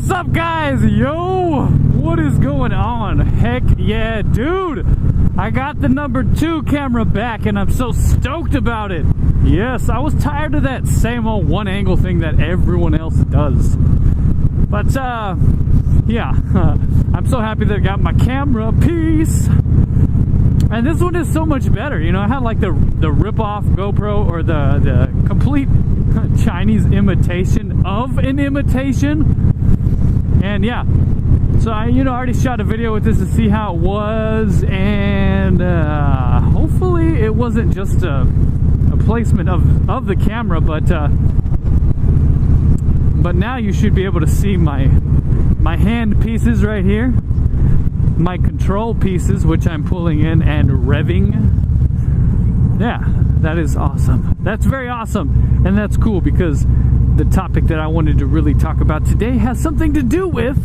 What's up, guys? Yo, what is going on? Heck yeah, dude, I got the number 2 camera back and I'm so stoked about it. Yes, I was tired of that same old one angle thing that everyone else does. But yeah, I'm so happy that I got my camera piece. And this one is so much better. You know, I had like the rip-off GoPro, or the complete Chinese imitation of an imitation. And yeah, so I already shot a video with this to see how it was, and hopefully it wasn't just a placement of the camera, but now you should be able to see my hand pieces right here, my control pieces, which I'm pulling in and revving. Yeah, that is awesome. That's very awesome, and that's cool because the topic that I wanted to really talk about today has something to do with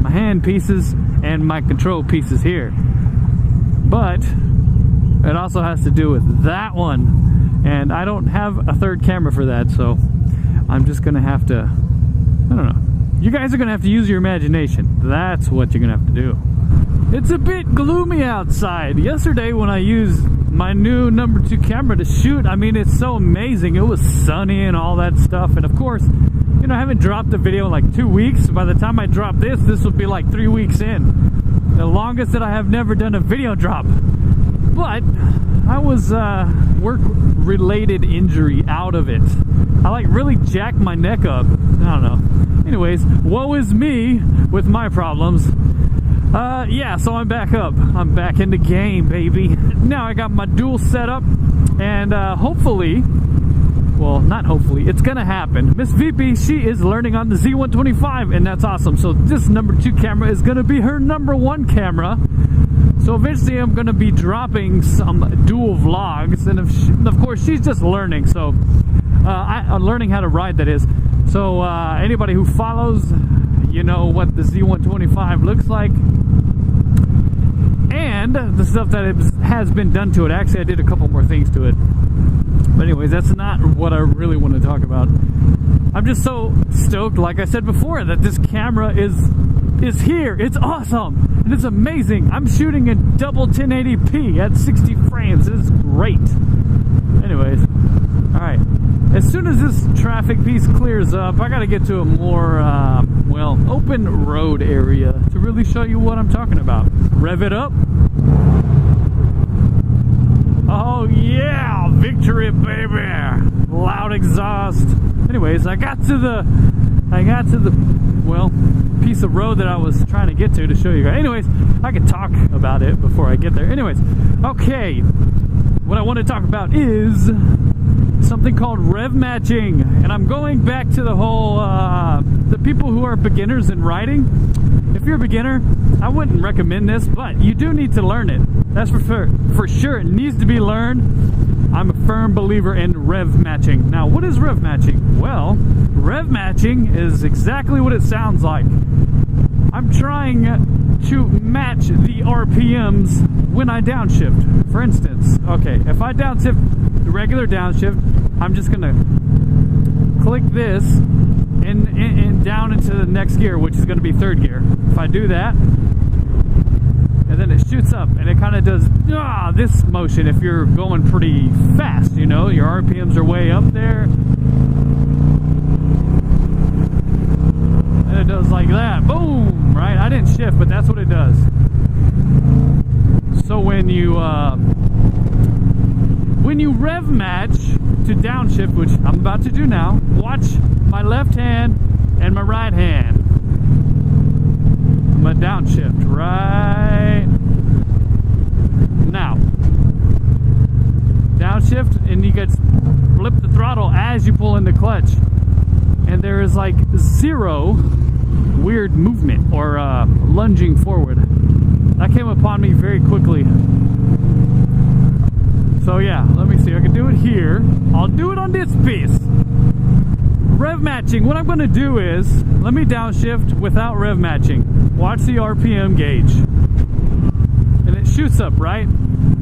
my hand pieces and my control pieces here. But it also has to do with that one, and I don't have a third camera for that, so I'm just gonna have to, I don't know. You guys are gonna have to use your imagination. That's what you're gonna have to do. It's a bit gloomy outside. Yesterday when I used my new number 2 camera to shoot, I mean, it's so amazing. It was sunny and all that stuff, and of course, you know, I haven't dropped a video in like 2 weeks. By the time I drop this will be like 3 weeks in. The longest that I have never done a video drop. But I was work-related injury out of it. I like really jacked my neck up. I don't know. Anyways, woe is me with my problems. Yeah, so I'm back up. I'm back in the game, baby. Now I got my dual setup, and hopefully, well, not hopefully, it's gonna happen. Miss Vbeast, she is learning on the Z125, and that's awesome. So this number 2 camera is gonna be her number 1 camera. So eventually I'm gonna be dropping some dual vlogs, and of course she's just learning. So I'm learning how to ride, that is. So anybody who follows, you know what the Z125 looks like, and the stuff that has been done to it. Actually, I did a couple more things to it, but anyways, that's not what I really want to talk about. I'm just so stoked, like I said before, that this camera is here. It's awesome and it's amazing. I'm shooting in double 1080p at 60 frames. It's great. Anyways, all right, as soon as this traffic piece clears up, I gotta get to a more well, open road area to really show you what I'm talking about. Rev it up. Oh yeah, victory, baby. Loud exhaust. Anyways, I got to the well, piece of road that I was trying to get to show you guys. Anyways, I could talk about it before I get there. Anyways, okay, what I want to talk about is something called rev matching, and I'm going back to the whole the people who are beginners in riding. If you're a beginner, I wouldn't recommend this, but you do need to learn it. That's for sure. It needs to be learned. I'm a firm believer in rev matching. Now, what is rev matching? Well, rev matching is exactly what it sounds like. I'm trying to match the RPMs when I downshift. For instance, okay, if I downshift the regular downshift, I'm just gonna click this and down into the next gear, which is gonna be 3rd gear. If I do that, and then it shoots up, and it kind of does this motion if you're going pretty fast, you know, your RPMs are way up there. And it does like that, boom, right? I didn't shift, but that's what it does. So when you rev match to downshift, which I'm about to do now, watch my left hand and my right hand. I'm gonna downshift right now. Downshift, and you get flip the throttle as you pull in the clutch, and there is like 0 weird movement or lunging forward. That came upon me very quickly. So yeah, let me see. I can do it here. I'll do it on this piece. Rev matching. What I'm going to do is, let me downshift without rev matching. Watch the RPM gauge. And it shoots up, right?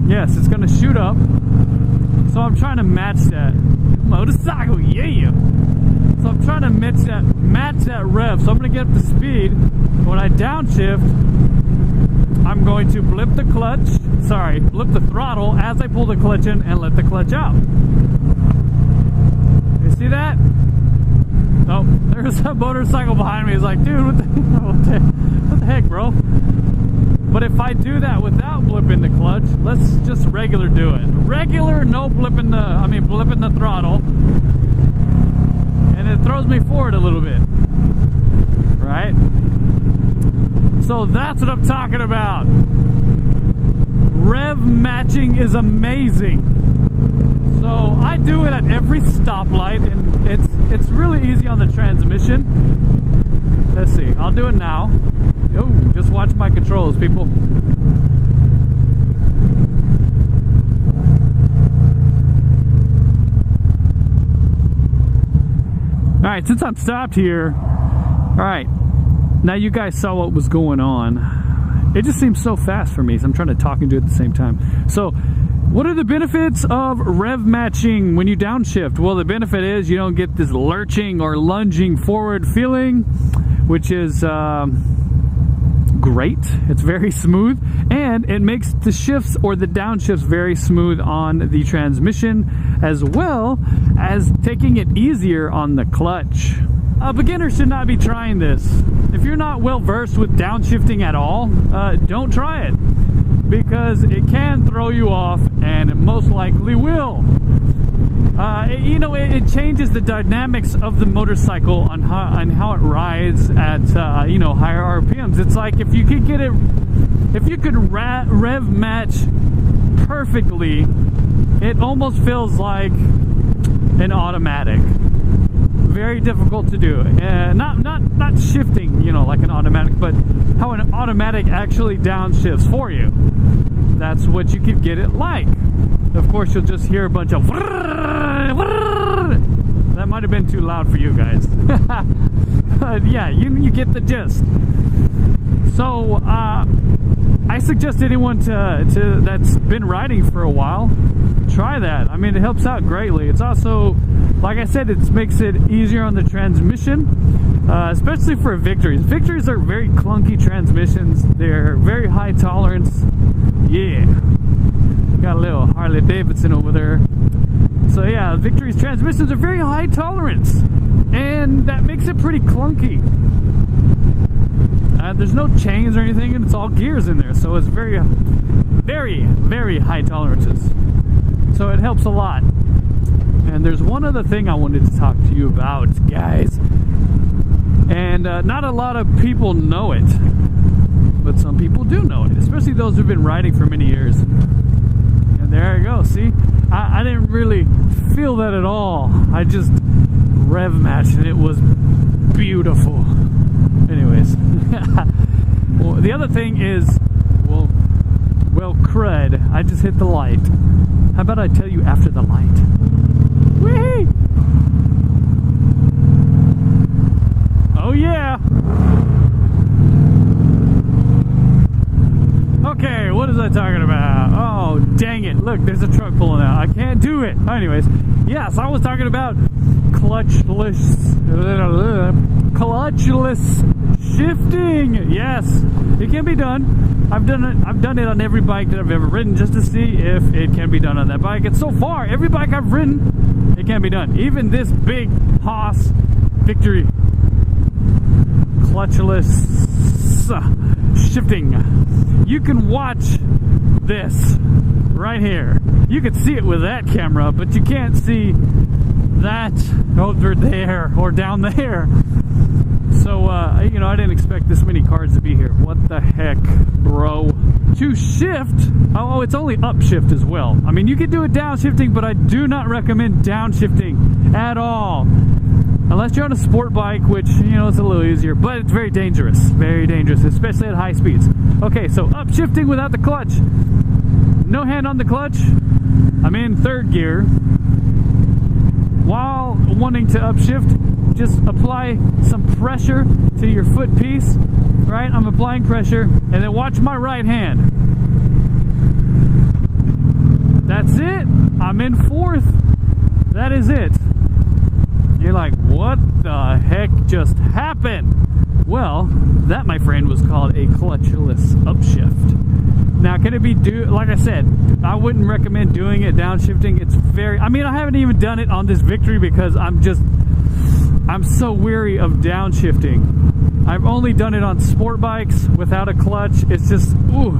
Yes, it's going to shoot up. So I'm trying to match that. Motorcycle, yeah. So I'm trying to match that rev. So I'm going to get up to speed. When I downshift, I'm going to blip the throttle as I pull the clutch in and let the clutch out. You see that? Oh, there's a motorcycle behind me. He's like, dude, what the heck, bro? But if I do that without blipping the clutch, let's just regular do it. Regular, no blipping the throttle. And it throws me forward a little bit. Right? So that's what I'm talking about. Rev matching is amazing. So I do it at every stoplight, and it's really easy on the transmission. Let's see, I'll do it now. Oh, just watch my controls, people. Alright, since I'm stopped here, alright, now you guys saw what was going on. It just seems so fast for me, so I'm trying to talk and do it at the same time. So, what are the benefits of rev matching when you downshift? Well, the benefit is you don't get this lurching or lunging forward feeling, which is great. It's very smooth, and it makes the shifts or the downshifts very smooth on the transmission, as well as taking it easier on the clutch. A beginner should not be trying this. If you're not well versed with downshifting at all, don't try it, because it can throw you off, and it most likely will. It changes the dynamics of the motorcycle on how it rides at higher RPMs. It's like if you could rev match perfectly, it almost feels like an automatic. Very difficult to do. Not shifting, like an automatic, but how an automatic actually downshifts for you. That's what you could get it like. Of course, you'll just hear a bunch of that might have been too loud for you guys. But yeah, you get the gist. So I suggest anyone that's been riding for a while, try that. I mean, it helps out greatly. It's also, like I said, it makes it easier on the transmission, especially for Victories. Victories are very clunky transmissions. They're very high tolerance. Yeah, got a little Harley Davidson over there. So yeah, Victory's transmissions are very high tolerance, and that makes it pretty clunky. There's no chains or anything, and it's all gears in there, so it's very, very, very high tolerances. So it helps a lot. And there's one other thing I wanted to talk to you about, guys. And not a lot of people know it, but some people do know it, especially those who've been riding for many years. And there you go, see? I didn't really feel that at all. I just rev matched, and it was beautiful. Anyways, well, the other thing is, well, crud, I just hit the light. How about I tell you after the light? Whee! Oh yeah! Okay, what is I talking about? Oh, dang it. Look, there's a truck pulling out. I can't do it. Anyways, yes, I was talking about clutchless shifting. Yes, it can be done. I've done it on every bike that I've ever ridden, just to see if it can be done on that bike. And so far, every bike I've ridden, it can be done. Even this big Haas Victory clutchless shifting. You can watch this right here. You can see it with that camera, but you can't see that over there or down there. So, I didn't expect this many cars to be here. What the heck, bro? To shift, oh, it's only upshift as well. I mean, you can do it downshifting, but I do not recommend downshifting at all. Unless you're on a sport bike, which, it's a little easier, but it's very dangerous, especially at high speeds. Okay, so upshifting without the clutch. No hand on the clutch. I'm in third gear. While wanting to upshift, just apply some pressure to your foot piece, right? I'm applying pressure, and then watch my right hand. That's it. I'm in fourth. That is it. You're like, what the heck just happened? Well, that, my friend, was called a clutchless upshift. Now, can it be like I said, I wouldn't recommend doing it downshifting. It's very, I mean, I haven't even done it on this Victory because I'm so weary of downshifting. I've only done it on sport bikes without a clutch. It's just, ooh,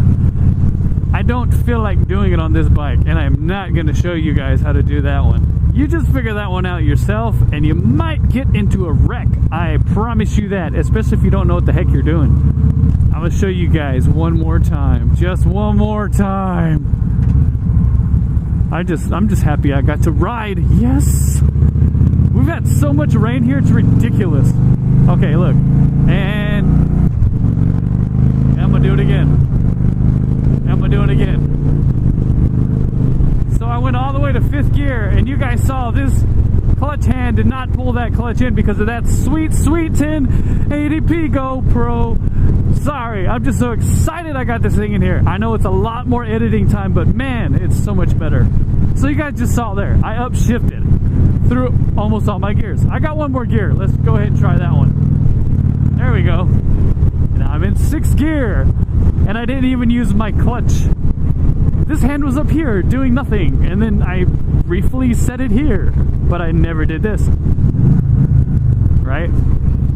I don't feel like doing it on this bike, and I'm not going to show you guys how to do that one. You just figure that one out yourself, and you might get into a wreck. I promise you that, especially if you don't know what the heck you're doing. I'm going to show you guys one more time. Just one more time. I'm just happy I got to ride. Yes! We've had so much rain here, it's ridiculous. Okay, look. And I'm going to do it again. I'm going to do it again. So I went all the way to 5th gear, and you guys saw this clutch hand did not pull that clutch in because of that sweet 1080p GoPro. Sorry, I'm just so excited I got this thing in here. I know it's a lot more editing time, but man, it's so much better. So you guys just saw there, I upshifted through almost all my gears. I got one more gear. Let's go ahead and try that one. There we go. Now I'm in 6th gear, and I didn't even use my clutch. This hand was up here doing nothing, and then I briefly set it here, but I never did this. Right?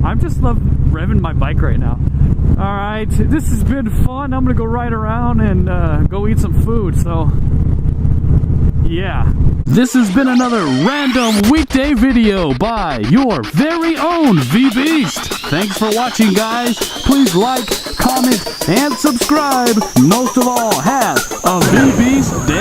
I just love revving my bike right now. Alright, this has been fun. I'm gonna go ride around and go eat some food, so yeah. This has been another random weekday video by your very own Vbeast. Thanks for watching, guys. Please like, comment, and subscribe. Most of all, have a Vbeast day.